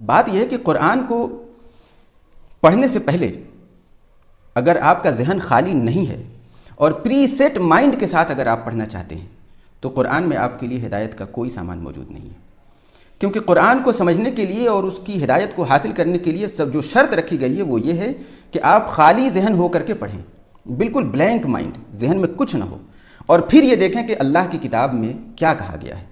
بات یہ ہے کہ قرآن کو پڑھنے سے پہلے اگر آپ کا ذہن خالی نہیں ہے اور پری سیٹ مائنڈ کے ساتھ اگر آپ پڑھنا چاہتے ہیں تو قرآن میں آپ کے لیے ہدایت کا کوئی سامان موجود نہیں ہے، کیونکہ قرآن کو سمجھنے کے لیے اور اس کی ہدایت کو حاصل کرنے کے لیے جو شرط رکھی گئی ہے وہ یہ ہے کہ آپ خالی ذہن ہو کر کے پڑھیں، بالکل بلینک مائنڈ، ذہن میں کچھ نہ ہو، اور پھر یہ دیکھیں کہ اللہ کی کتاب میں کیا کہا گیا ہے،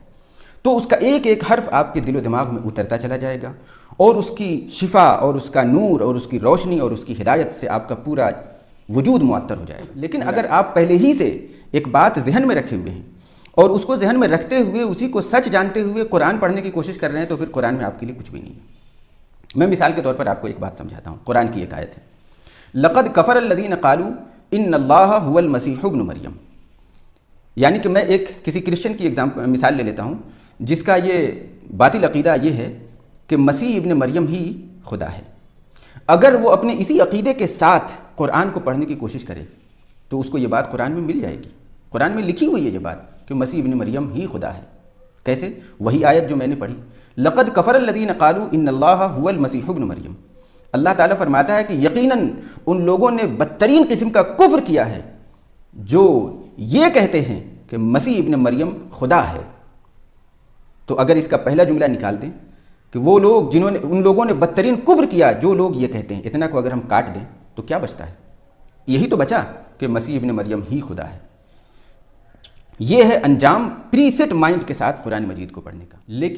تو اس کا ایک ایک حرف آپ کے دل و دماغ میں اترتا چلا جائے گا اور اس کی شفا اور اس کا نور اور اس کی روشنی اور اس کی ہدایت سے آپ کا پورا وجود معطر ہو جائے گا۔ لیکن اگر آپ پہلے ہی سے ایک بات ذہن میں رکھے ہوئے ہیں اور اس کو ذہن میں رکھتے ہوئے اسی کو سچ جانتے ہوئے قرآن پڑھنے کی کوشش کر رہے ہیں تو پھر قرآن میں آپ کے لیے کچھ بھی نہیں ہے۔ میں مثال کے طور پر آپ کو ایک بات سمجھاتا ہوں، قرآن کی ایک آیت ہے، لَقَدْ كَفَرَ الَّذِينَ قَالُوا إِنَّ اللَّهَ هُوَ الْمَسِيحُ ابْنُ مریم، یعنی کہ میں کسی کرسچن کی مثال لے لیتا ہوں جس کا یہ باطل عقیدہ یہ ہے کہ مسیح ابن مریم ہی خدا ہے۔ اگر وہ اپنے اسی عقیدے کے ساتھ قرآن کو پڑھنے کی کوشش کرے تو اس کو یہ بات قرآن میں مل جائے گی، قرآن میں لکھی ہوئی ہے یہ بات کہ مسیح ابن مریم ہی خدا ہے۔ کیسے؟ وہی آیت جو میں نے پڑھی، لَقَدْ كَفَرَ الَّذِينَ قَالُوا إِنَّ اللَّهَ هُوَ الْمَسِيحُ ابْنُ مریم، اللہ تعالیٰ فرماتا ہے کہ یقیناً ان لوگوں نے بدترین قسم کا کفر کیا ہے جو یہ کہتے ہیں کہ مسیح ابن مریم خدا ہے۔ تو اگر اس کا پہلا جملہ نکال دیں کہ وہ لوگ ان لوگوں نے بدترین کفر کیا جو لوگ یہ کہتے ہیں، اتنا کو اگر ہم کاٹ دیں تو کیا بچتا ہے؟ یہی تو بچا کہ مسیح ابن مریم ہی خدا ہے۔ یہ ہے انجام پری سیٹ مائنڈ کے ساتھ قرآن مجید کو پڑھنے کا۔ لیکن